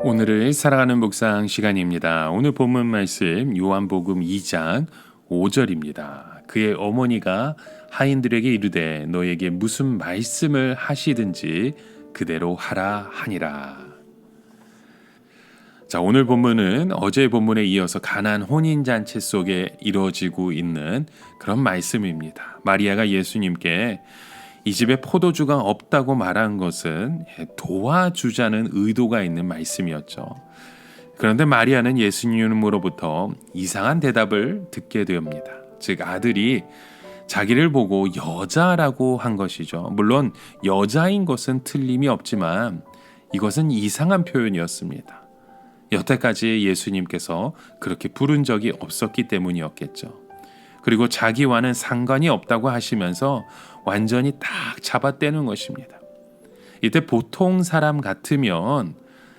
오늘을 살아가는 묵상 시간입니다. 오늘 본문 말씀 요한복음 2장 5절입니다. 그의 어머니가 하인들에게 이르되 너에게 무슨 말씀을 하시든지 그대로 하라 하니라. 자, 오늘 본문은 어제 본문에 이어서 가나안 혼인잔치 속에 이루어지고 있는 그런 말씀입니다. 마리아가 예수님께 이 집에 포도주가 없다고 말한 것은 도와주자는 의도가 있는 말씀이었죠. 그런데 마리아는 예수님으로부터 이상한 대답을 듣게 됩니다. 즉 아들이 자기를 보고 여자라고 한 것이죠. 물론 여자인 것은 틀림이 없지만 이것은 이상한 표현이었습니다. 여태까지 예수님께서 그렇게 부른 적이 없었기 때문이었겠죠. 그리고 자기와는 상관이 없다고 하시면서 완전히 딱 잡아떼는 것입니다. 이때 보통 사람 같으면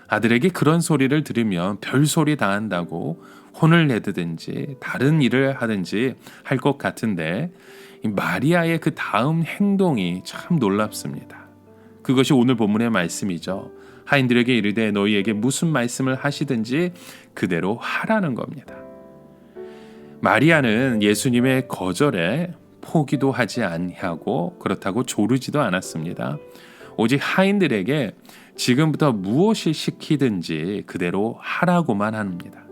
아들에게 그런 소리를 들으면 별소리 다 한다고 혼을 내든지 다른 일을 하든지 할 것 같은데 마리아의 그 다음 행동이 참 놀랍습니다. 그것이 오늘 본문의 말씀이죠. 하인들에게 이르되 너희에게 무슨 말씀을 하시든지 그대로 하라는 겁니다. 마리아는 예수님의 거절에 포기도 하지 아니하고 그렇다고 조르지도 않았습니다. 오직 하인들에게 지금부터 무엇을 시키든지 그대로 하라고만 합니다.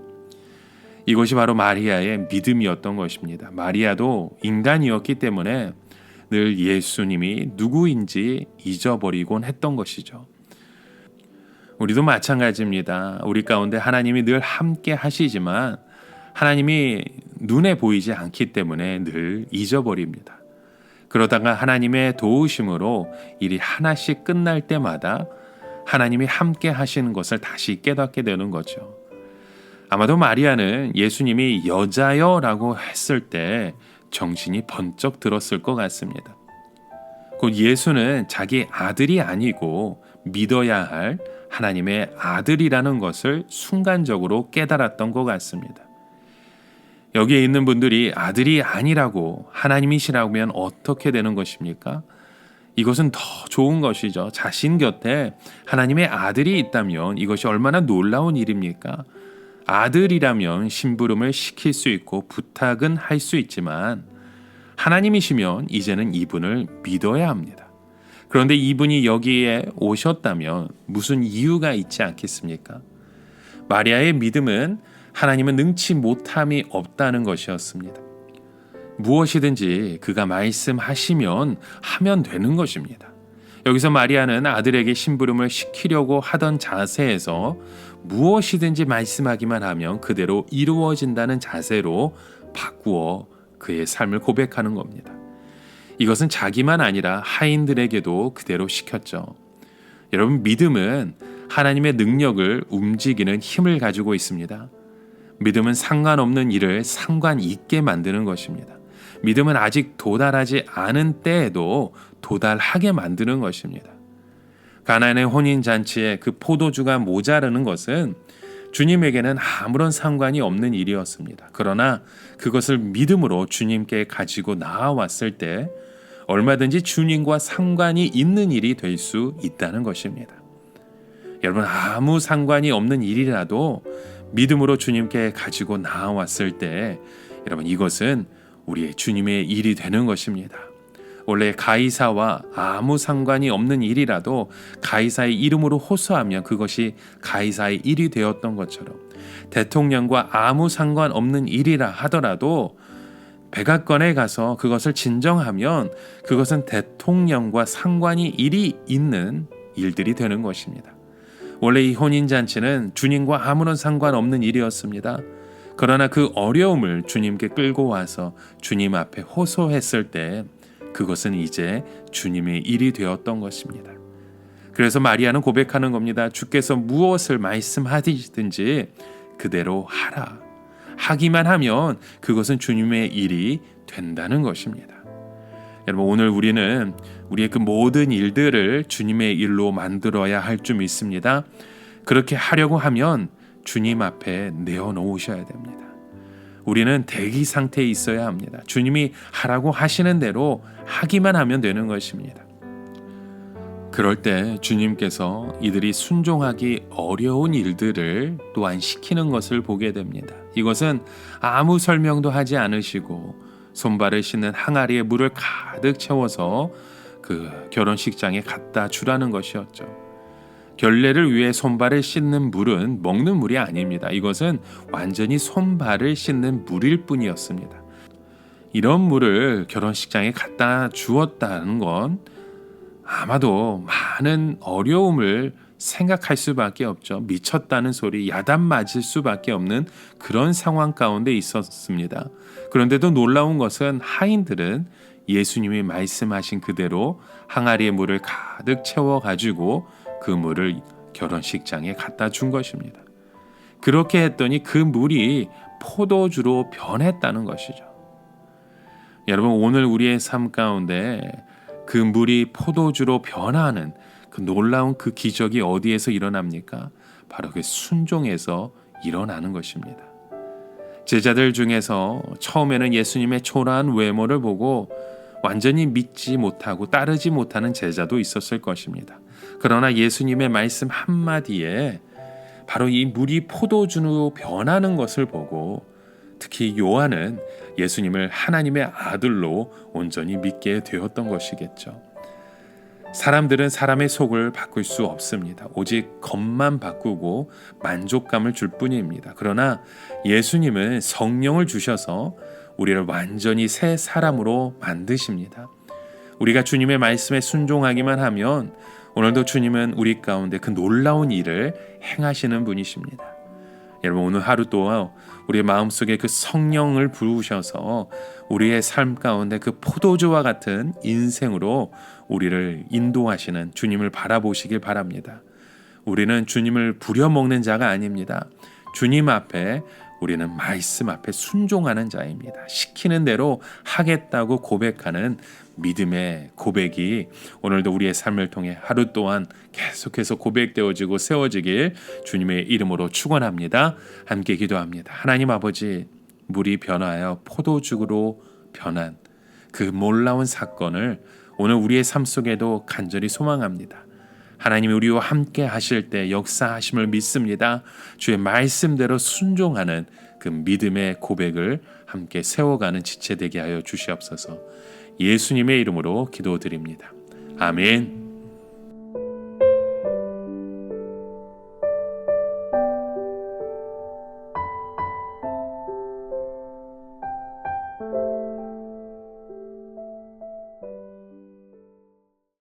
이것이 바로 마리아의 믿음이었던 것입니다. 마리아도 인간이었기 때문에 늘 예수님이 누구인지 잊어버리곤 했던 것이죠. 우리도 마찬가지입니다. 우리 가운데 하나님이 늘 함께 하시지만 하나님이 눈에 보이지 않기 때문에 늘 잊어버립니다. 그러다가 하나님의 도우심으로 일이 하나씩 끝날 때마다 하나님이 함께 하시는 것을 다시 깨닫게 되는 거죠. 아마도 마리아는 예수님이 여자여라고 했을 때 정신이 번쩍 들었을 것 같습니다. 곧 예수는 자기 아들이 아니고 믿어야 할 하나님의 아들이라는 것을 순간적으로 깨달았던 것 같습니다. 여기에 있는 분들이 아들이 아니라고 하나님이시라면 어떻게 되는 것입니까? 이것은 더 좋은 것이죠. 자신 곁에 하나님의 아들이 있다면 이것이 얼마나 놀라운 일입니까? 아들이라면 심부름을 시킬 수 있고 부탁은 할 수 있지만 하나님이시면 이제는 이분을 믿어야 합니다. 그런데 이분이 여기에 오셨다면 무슨 이유가 있지 않겠습니까? 마리아의 믿음은 하나님은 능치 못함이 없다는 것이었습니다. 무엇이든지 그가 말씀하시면 하면 되는 것입니다. 여기서 마리아는 아들에게 심부름을 시키려고 하던 자세에서 무엇이든지 말씀하기만 하면 그대로 이루어진다는 자세로 바꾸어 그의 삶을 고백하는 겁니다. 이것은 자기만 아니라 하인들에게도 그대로 시켰죠. 여러분, 믿음은 하나님의 능력을 움직이는 힘을 가지고 있습니다. 믿음은 상관없는 일을 상관 있게 만드는 것입니다. 믿음은 아직 도달하지 않은 때에도 도달하게 만드는 것입니다. 가나안의 혼인잔치에 그 포도주가 모자르는 것은 주님에게는 아무런 상관이 없는 일이었습니다. 그러나 그것을 믿음으로 주님께 가지고 나아왔을 때 얼마든지 주님과 상관이 있는 일이 될 수 있다는 것입니다. 여러분, 아무 상관이 없는 일이라도 믿음으로 주님께 가지고 나아왔을 때 여러분, 이것은 우리의 주님의 일이 되는 것입니다. 원래 가이사와 아무 상관이 없는 일이라도 가이사의 이름으로 호소하면 그것이 가이사의 일이 되었던 것처럼 대통령과 아무 상관없는 일이라 하더라도 백악관에 가서 그것을 진정하면 그것은 대통령과 상관이 일이 있는 일들이 되는 것입니다. 원래 이 혼인잔치는 주님과 아무런 상관없는 일이었습니다. 그러나 그 어려움을 주님께 끌고 와서 주님 앞에 호소했을 때 그것은 이제 주님의 일이 되었던 것입니다. 그래서 마리아는 고백하는 겁니다. 주께서 무엇을 말씀하시든지 그대로 하라. 하기만 하면 그것은 주님의 일이 된다는 것입니다. 여러분, 오늘 우리는 우리의 그 모든 일들을 주님의 일로 만들어야 할 줄 믿습니다. 그렇게 하려고 하면 주님 앞에 내어놓으셔야 됩니다. 우리는 대기 상태에 있어야 합니다. 주님이 하라고 하시는 대로 하기만 하면 되는 것입니다. 그럴 때 주님께서 이들이 순종하기 어려운 일들을 또한 시키는 것을 보게 됩니다. 이것은 아무 설명도 하지 않으시고 손발을 씻는 항아리에 물을 가득 채워서 그 결혼식장에 갖다 주라는 것이었죠. 결례를 위해 손발을 씻는 물은 먹는 물이 아닙니다. 이것은 완전히 손발을 씻는 물일 뿐이었습니다. 이런 물을 결혼식장에 갖다 주었다는 건 아마도 많은 어려움을 생각할 수밖에 없죠. 미쳤다는 소리, 야단 맞을 수밖에 없는 그런 상황 가운데 있었습니다. 그런데도 놀라운 것은 하인들은 예수님이 말씀하신 그대로 항아리에 물을 가득 채워가지고 그 물을 결혼식장에 갖다 준 것입니다. 그렇게 했더니 그 물이 포도주로 변했다는 것이죠. 여러분, 오늘 우리의 삶 가운데 그 물이 포도주로 변하는 그 놀라운 그 기적이 어디에서 일어납니까? 바로 그 순종에서 일어나는 것입니다. 제자들 중에서 처음에는 예수님의 초라한 외모를 보고 완전히 믿지 못하고 따르지 못하는 제자도 있었을 것입니다. 그러나 예수님의 말씀 한마디에 바로 이 물이 포도주로 변하는 것을 보고 특히 요한은 예수님을 하나님의 아들로 온전히 믿게 되었던 것이겠죠. 사람들은 사람의 속을 바꿀 수 없습니다. 오직 겉만 바꾸고 만족감을 줄 뿐입니다. 그러나 예수님은 성령을 주셔서 우리를 완전히 새 사람으로 만드십니다. 우리가 주님의 말씀에 순종하기만 하면 오늘도 주님은 우리 가운데 그 놀라운 일을 행하시는 분이십니다. 여러분, 오늘 하루 또한 우리의 마음속에 그 성령을 부으셔서 우리의 삶 가운데 그 포도주와 같은 인생으로 우리를 인도하시는 주님을 바라보시길 바랍니다. 우리는 주님을 부려먹는 자가 아닙니다. 주님 앞에 우리는 말씀 앞에 순종하는 자입니다. 시키는 대로 하겠다고 고백하는 믿음의 고백이 오늘도 우리의 삶을 통해 하루 동안 계속해서 고백되어지고 세워지길 주님의 이름으로 축원합니다. 함께 기도합니다. 하나님 아버지, 물이 변하여 포도주로 변한 그 놀라운 사건을 오늘 우리의 삶 속에도 간절히 소망합니다. 하나님이 우리와 함께 하실 때 역사하심을 믿습니다. 주의 말씀대로 순종하는 그 믿음의 고백을 함께 세워가는 지체되게 하여 주시옵소서. 예수님의 이름으로 기도드립니다. 아멘.